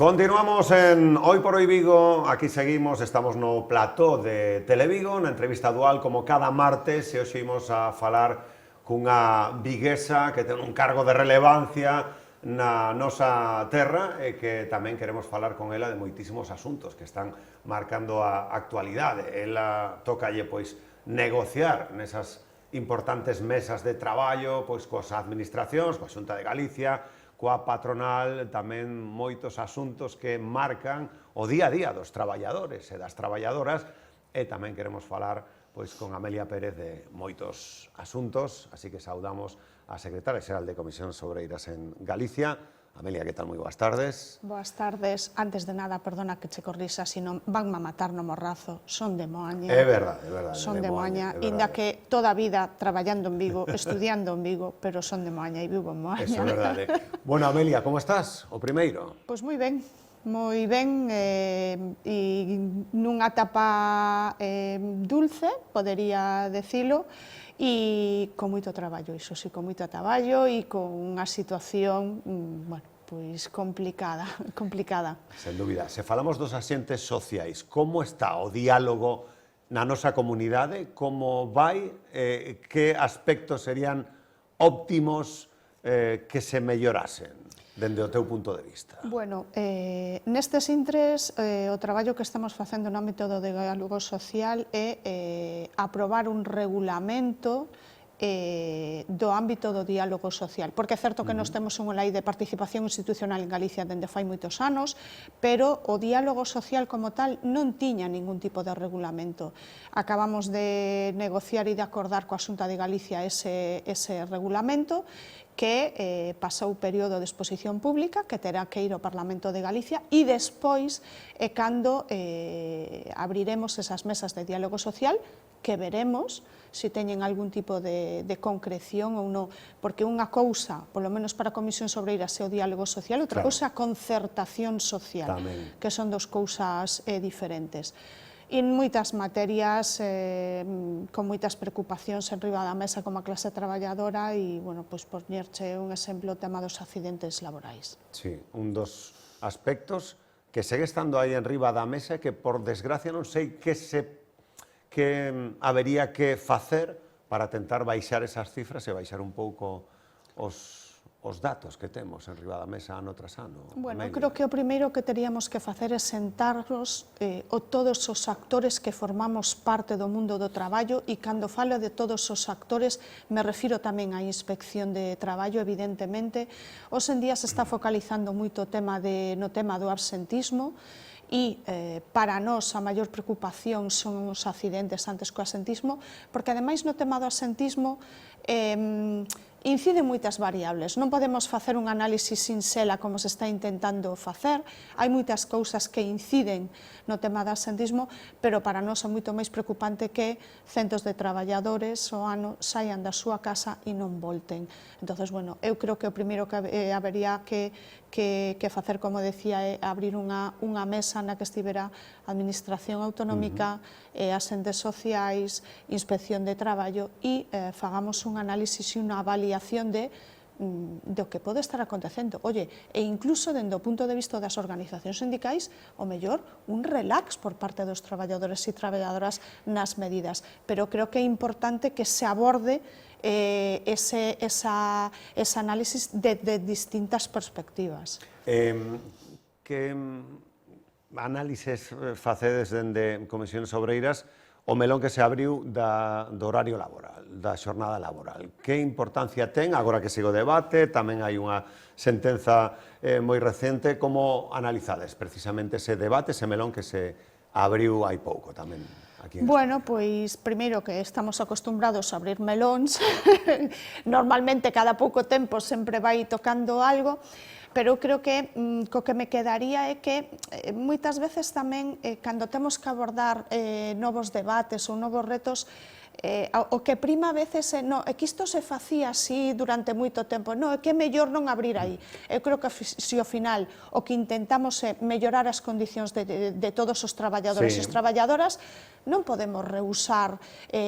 Continuamos en Hoy por Hoy Vigo, aquí seguimos, estamos no plató de Televigo, na entrevista dual como cada martes, e hoxe imos a falar cunha viguesa que ten un cargo de relevancia na nosa terra e que tamén queremos falar con ela de moitísimos asuntos que están marcando a actualidade. Ela tócalle pois negociar nesas importantes mesas de traballo pois coas administracións, coa Xunta de Galicia, coa patronal, tamén moitos asuntos que marcan o día a día dos traballadores e das traballadoras, e tamén queremos falar pois con Amelia Pérez de moitos asuntos, así que saudamos a secretaria xeral de Comisións Obreiras en Galicia. Amelia, que tal? Moi boas tardes. Boas tardes. Antes de nada, perdona que che corrisa, sino vanme a matar no morrazo. Son de Moaña. É verdade, é verdade. Son de Moaña, inda que toda a vida traballando en Vigo, estudiando en Vigo, pero son de Moaña e vivo en Moaña. Eso é verdade. Bueno, Amelia, como estás? O primeiro. Pois moi ben, e nunha etapa dulce, podería decilo, e con moito traballo, iso sí, con moito traballo e con unha situación, bueno, pois complicada. Sen dúbida. Se falamos dos axentes sociais, como está o diálogo na nosa comunidade? Como vai? Que aspectos serían óptimos que se mellorasen, dende o teu punto de vista? Bueno, nestes intres, o traballo que estamos facendo no ámbito do diálogo social é aprobar un regulamento do ámbito do diálogo social, porque é certo que nós temos unha lei de participación institucional en Galicia dende fai moitos anos, pero o diálogo social como tal non tiña ningún tipo de regulamento. Acabamos de negociar e de acordar coa Xunta de Galicia ese regulamento, que pasou o período de exposición pública, que terá que ir ao Parlamento de Galicia, e despois é cando abriremos esas mesas de diálogo social, que veremos se teñen algún tipo de concreción ou non, porque unha cousa, polo menos para a Comisión Obreiras, é o diálogo social, outra cousa a concertación social, que son dos cousas diferentes. E en moitas materias, con moitas preocupacións en riba da mesa como a clase traballadora e, bueno, pois poñerche un exemplo, o tema dos accidentes laborais. Sí, un dos aspectos que segue estando aí en riba da mesa que, por desgracia, non sei que habería que facer para tentar baixar esas cifras e baixar un pouco os datos que temos en riba da mesa ano tras ano. Bueno, creo que o primeiro que teríamos que facer é sentarnos todos os actores que formamos parte do mundo do traballo, e cando falo de todos os actores me refiro tamén á inspección de traballo, evidentemente. Hoxe en día se está focalizando moito no tema do absentismo, e para nós a maior preocupación son os accidentes antes co absentismo, porque ademais no tema do absentismo inciden moitas variables. Non podemos facer un análise sinxela como se está intentando facer. Hai moitas cousas que inciden no tema do absentismo, pero para nós é moito máis preocupante que centos de traballadores ao ano saian da súa casa e non volten. Entón, bueno, eu creo que o primeiro que habería que facer, como decía, é abrir unha mesa na que estivera a Administración Autonómica, as entes sociais, Inspección de Traballo, e fagamos un análisis e unha avaliación do que pode estar acontecendo. Oye, e incluso dende o punto de vista das organizacións sindicais, o mellor, un relax por parte dos traballadores e traballadoras nas medidas. Pero creo que é importante que se aborde ese análisis de distintas perspectivas. Que análises facedes dende Comisións Obreiras o melón que se abriu do horario laboral, da xornada laboral? Que importancia ten, agora que sigo o debate, tamén hai unha sentenza moi recente, como analizades precisamente ese debate, ese melón que se abriu hai pouco tamén? Bueno, pois, primeiro que estamos acostumbrados a abrir melóns, normalmente cada pouco tempo sempre vai tocando algo, pero eu creo que co que me quedaría é que moitas veces tamén, cando temos que abordar novos debates ou novos retos, O que prima a veces é, no, é que isto se facía así durante moito tempo, no, é que é mellor non abrir aí. Eu creo que se ao final o que intentamos é mellorar as condicións de todos os traballadores e as traballadoras, non podemos rehusar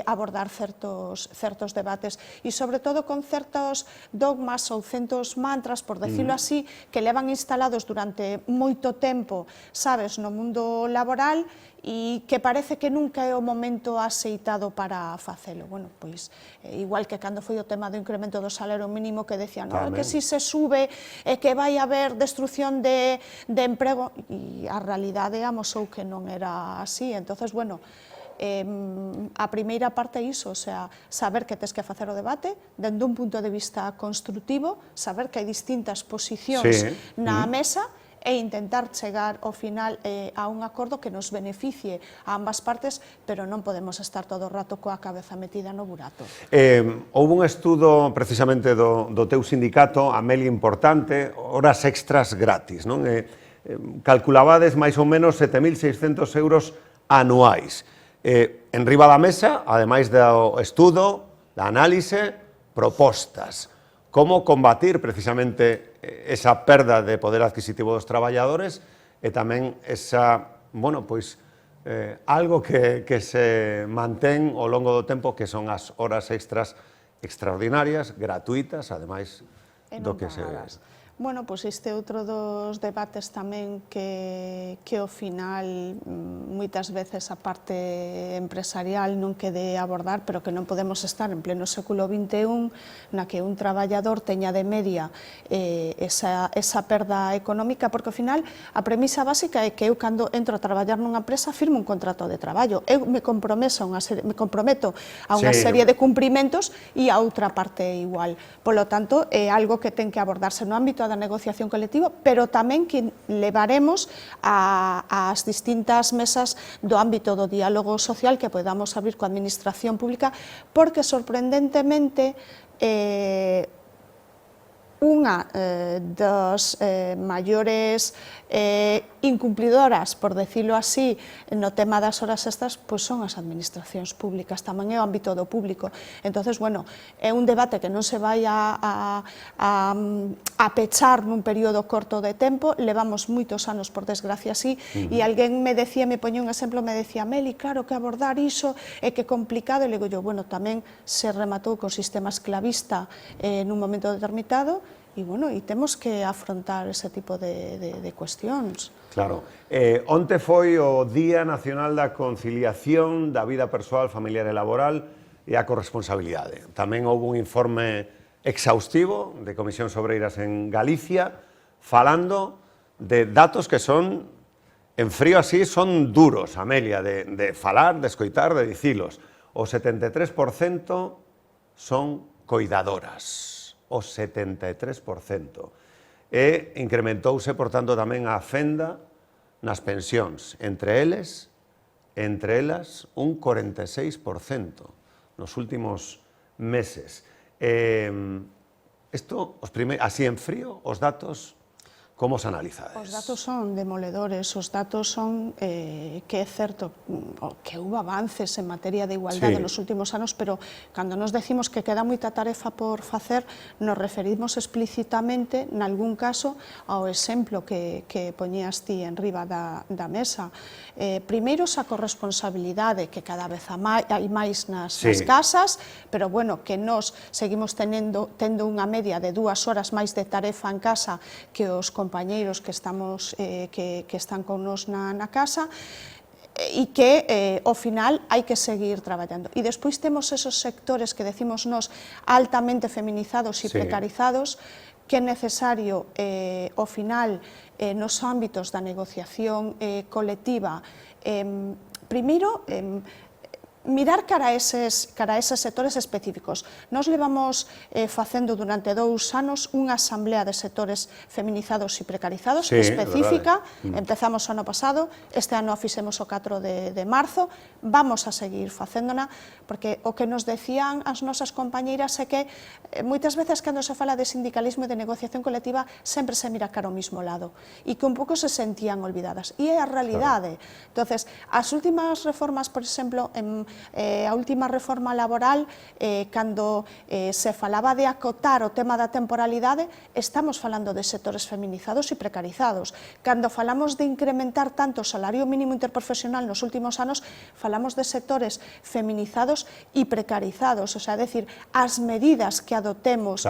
abordar certos debates e sobre todo con certos dogmas ou certos mantras, por decirlo así, que levan instalados durante moito tempo, sabes, no mundo laboral e que parece que nunca é o momento aceitado para facelo. Bueno, pois, igual que cando foi o tema do incremento do salario mínimo que decían, no, que si se sube é que vai haber destrucción de emprego, e a realidade amosou que non era así. Entonces, bueno, a primeira parte é iso, o sea, saber que tes que facer o debate dende un punto de vista construtivo, saber que hai distintas posicións na mesa e intentar chegar ao final a un acordo que nos beneficie a ambas partes, pero non podemos estar todo o rato coa cabeza metida no burato. Houve un estudo precisamente do teu sindicato, Amelia, importante, horas extras gratis, non? Calculabades máis ou menos 7.600 euros anuais. En riba da mesa, ademais do estudo, da análise, propostas. Como combatir precisamente esa perda de poder adquisitivo dos traballadores e tamén esa, bueno, pois, algo que se mantén ao longo do tempo, que son as horas extras extraordinarias, gratuitas, ademais do que se... Bueno, pois este é outro dos debates tamén que ao final moitas veces a parte empresarial non quede abordar, pero que non podemos estar en pleno século XXI na que un traballador teña de media esa perda económica, porque ao final a premisa básica é que eu cando entro a traballar nunha empresa firmo un contrato de traballo, eu me comprometo a unha serie de cumprimentos e a outra parte é igual. Polo tanto, é algo que ten que abordarse no ámbito da negociación colectiva, pero tamén que levaremos ás distintas mesas do ámbito do diálogo social que podamos abrir coa administración pública, porque sorprendentemente unha das maiores incumplidoras, por decirlo así, no tema das horas extras, pois son as administracións públicas, tamén é o ámbito do público. Entonces, bueno, é un debate que non se vai a pechar nun período corto de tempo, levamos moitos anos, por desgracia, así, e alguén me decía, me poñía un exemplo, me decía, Meli, claro que abordar iso é que é complicado, e le digo yo, bueno, tamén se rematou co sistema esclavista nun momento determinado, e, bueno, e temos que afrontar ese tipo de cuestións. Claro. Onte foi o Día Nacional da Conciliación da Vida Persoal, Familiar e Laboral e a Corresponsabilidade. Tamén houve un informe exhaustivo de Comisións Obreiras en Galicia falando de datos que son, en frío así, son duros, Amelia, de falar, de escoitar, de dicilos. O 73% son coidadoras. O 73%. E incrementouse, por tanto, tamén a fenda nas pensións. Entre elas, un 46% nos últimos meses. Así en frío, os datos, como os analizades? Os datos son demoledores, os datos son que é certo que houve avances en materia de igualdade nos últimos anos, pero cando nos decimos que queda moita tarefa por facer, nos referimos explícitamente, nalgún caso, ao exemplo que poñías ti en riba da mesa. Primeiro, a corresponsabilidade, que cada vez hai máis nas casas, pero, bueno, que nós seguimos tendo unha media de 2 horas máis de tarefa en casa que os compañeiros que están con nos na casa, e que ao final hai que seguir traballando. E despois temos esos sectores que decimos nós altamente feminizados e precarizados, que é necesario ao final nos ámbitos da negociación colectiva primeiro mirar cara a eses sectores específicos. Nós levamos facendo durante 2 anos unha asamblea de sectores feminizados e precarizados específica, empezamos o ano pasado, este ano a fixemos o 4 de marzo, vamos a seguir facéndona, porque o que nos decían as nosas compañeiras é que moitas veces cando se fala de sindicalismo e de negociación colectiva sempre se mira cara ao mismo lado e que un pouco se sentían olvidadas, e é a realidade. Entonces, as últimas reformas, por exemplo, en a última reforma laboral, cando se falaba de acotar o tema da temporalidade, estamos falando de sectores feminizados e precarizados. Cando falamos de incrementar tanto o salario mínimo interprofesional nos últimos anos, falamos de sectores feminizados e precarizados, o sea, é dicir, as medidas que adotemos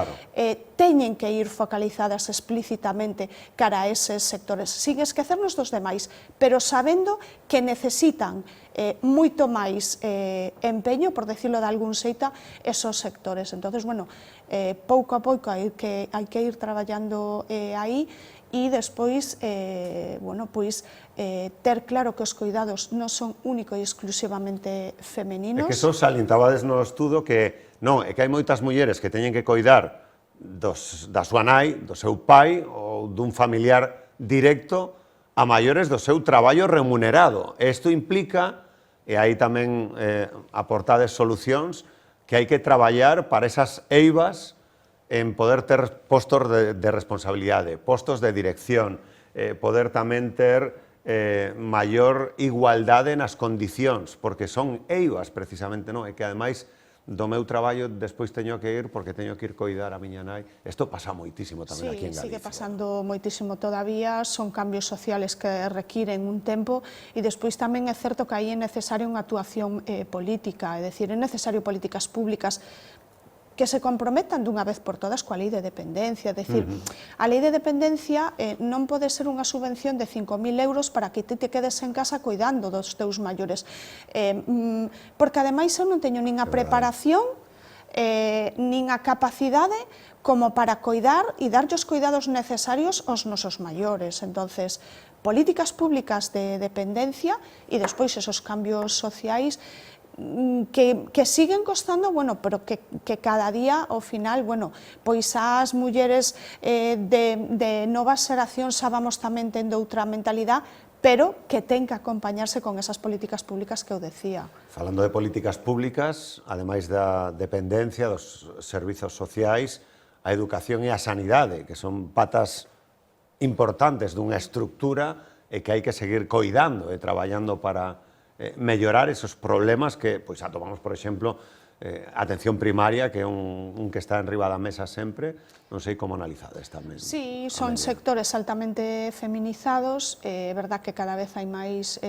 teñen que ir focalizadas explícitamente cara a eses sectores, sin esquecernos dos demais, pero sabendo que necesitan moito máis empeño, por decirlo de algún xeito, esos sectores. Entonces, bueno, pouco a pouco hai que ir traballando aí, e despois, bueno, pois, ter claro que os cuidados non son único e exclusivamente femeninos. É que eso salientabades no estudo que non, é que hai moitas mulleres que teñen que coidar da súa nai, do seu pai ou dun familiar directo a maiores do seu traballo remunerado. Isto implica, e aí tamén aportades solucións, que hai que traballar para esas eivas en poder ter postos de responsabilidade, postos de dirección, poder tamén ter maior igualdade nas condicións, porque son eivas precisamente, non? E que ademais do meu traballo despois teño que ir porque teño que ir coidar a miña nai. Isto pasa moitísimo tamén aquí en Galicia. Sí, sigue pasando moitísimo todavía, son cambios sociales que requiren un tempo, e despois tamén é certo que aí é necesaria unha actuación política, é dicir, é necesario políticas públicas que se comprometan dunha vez por todas coa lei de dependencia, é dicir, a lei de dependencia non pode ser unha subvención de 5.000 euros para que ti te quedes en casa cuidando dos teus maiores, porque ademais eu non teño nin a preparación, nin a capacidade como para coidar e darlle os cuidados necesarios aos nosos maiores. Entonces, políticas públicas de dependencia e despois esos cambios sociais que siguen costando, bueno, pero que cada día, ao final, bueno, pois as mulleres de novas xeracións xa vamos tamén tendo outra mentalidade, pero que ten que acompañarse con esas políticas públicas que eu decía. Falando de políticas públicas, ademais da dependencia, dos servizos sociais, a educación e a sanidade, que son patas importantes dunha estructura e que hai que seguir coidando e traballando para mellorar esos problemas que atopamos, por exemplo, atención primaria, que é un que está en riba da mesa sempre, non sei como analizades tamén. Sí, son sectores altamente feminizados, é verdad que cada vez hai máis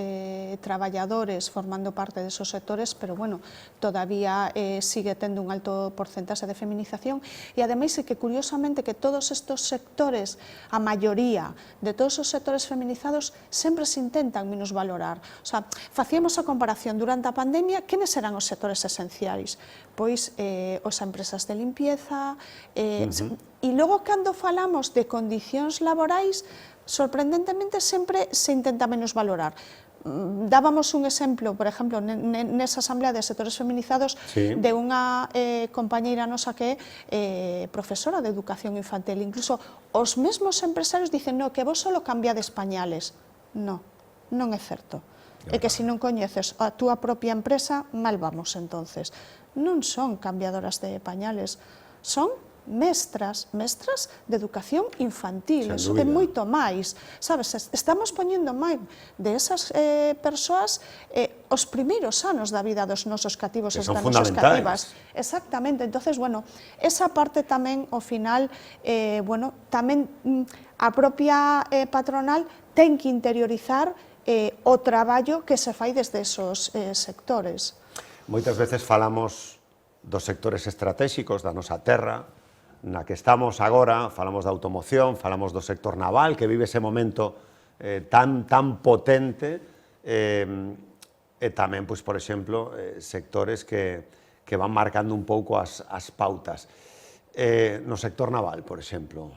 traballadores formando parte desos sectores, pero, bueno, todavía sigue tendo un alto porcentaxe de feminización, e ademais é que, curiosamente, que todos estes sectores, a maioría de todos os sectores feminizados, sempre se intentan minusvalorar. O sea, facíamos a comparación durante a pandemia, quenes eran os sectores esenciais? Pois as empresas de limpieza, e logo cando falamos de condicións laborais, sorprendentemente sempre se intenta menos valorar. Dábamos un exemplo, por exemplo, nesa asamblea de sectores feminizados, de unha compañeira nosa que é profesora de educación infantil. Incluso os mesmos empresarios dicen que vos só cambiades pañales. Non é certo. É que se non coñeces a túa propia empresa, mal vamos entonces. Non son cambiadoras de pañales, son mestras de educación infantil, é moito máis, sabes, estamos poñendo máis de esas persoas os primeiros anos da vida dos nosos cativos e das nosas cativas. Exactamente, entonces, bueno, esa parte tamén, ao final, bueno, tamén a propia patronal ten que interiorizar o traballo que se fai desde esos sectores. Moitas veces falamos dos sectores estratéxicos da nosa terra, na que estamos agora, falamos da automoción, falamos do sector naval, que vive ese momento tan potente, e tamén, por exemplo, sectores que van marcando un pouco as pautas. No sector naval, por exemplo,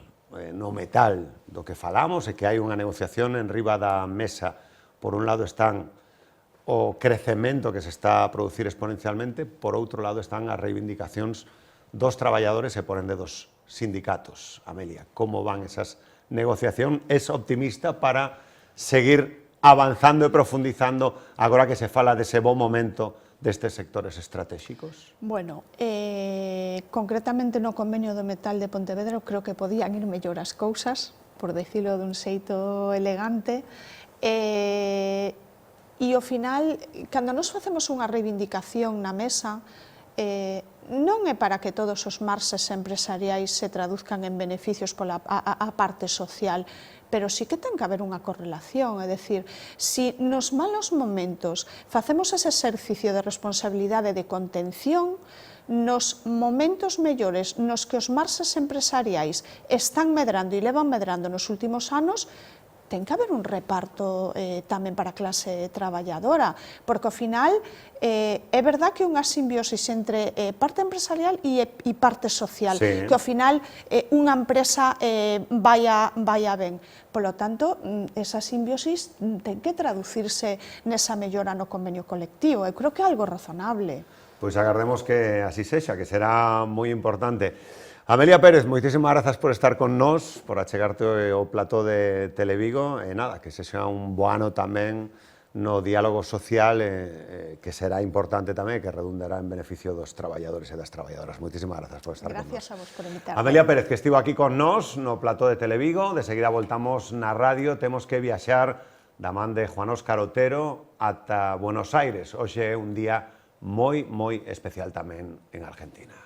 no metal do que falamos, e que hai unha negociación en riba da mesa. Por un lado están o crecemento que se está a producir exponencialmente, por outro lado están as reivindicacións dos traballadores e, por ende, dos sindicatos. Amelia, como van esas negociacións? Es optimista para seguir avanzando e profundizando agora que se fala dese bo momento destes sectores estratégicos? Bueno, concretamente no convenio do metal de Pontevedra creo que podían ir mellor as cousas, por decirlo dun xeito elegante, e E ao final, cando nos facemos unha reivindicación na mesa, non é para que todos os marxes empresariais se traduzcan en beneficios pola a parte social, pero sí que ten que haber unha correlación, é dicir, se nos malos momentos facemos ese exercicio de responsabilidade de contención, nos momentos mellores nos que os marxes empresariais están medrando e levan medrando nos últimos anos, ten que haber un reparto tamén para a clase traballadora, porque ao final é verdad que unha simbiosis entre parte empresarial e parte social, sí, que ao final unha empresa vaya ben. Polo tanto, esa simbiosis ten que traducirse nesa mellora no convenio colectivo. Eu creo que é algo razonable. Pois agardemos que así sexa, que será moi importante. Amelia Pérez, moitísimas grazas por estar con nós, por achegarte ao plató de Televigo, e nada, que sexa un bo ano tamén no diálogo social, que será importante tamén, que redundará en beneficio dos traballadores e das traballadoras. Moitísimas grazas por estar con nós. Gracias a vos por invitarme. Amelia Pérez, que estivo aquí con nós no plató de Televigo, de seguida voltamos na radio, temos que viaxar da man de Juan Óscar Otero ata Buenos Aires. Hoxe é un día moi especial tamén en Argentina.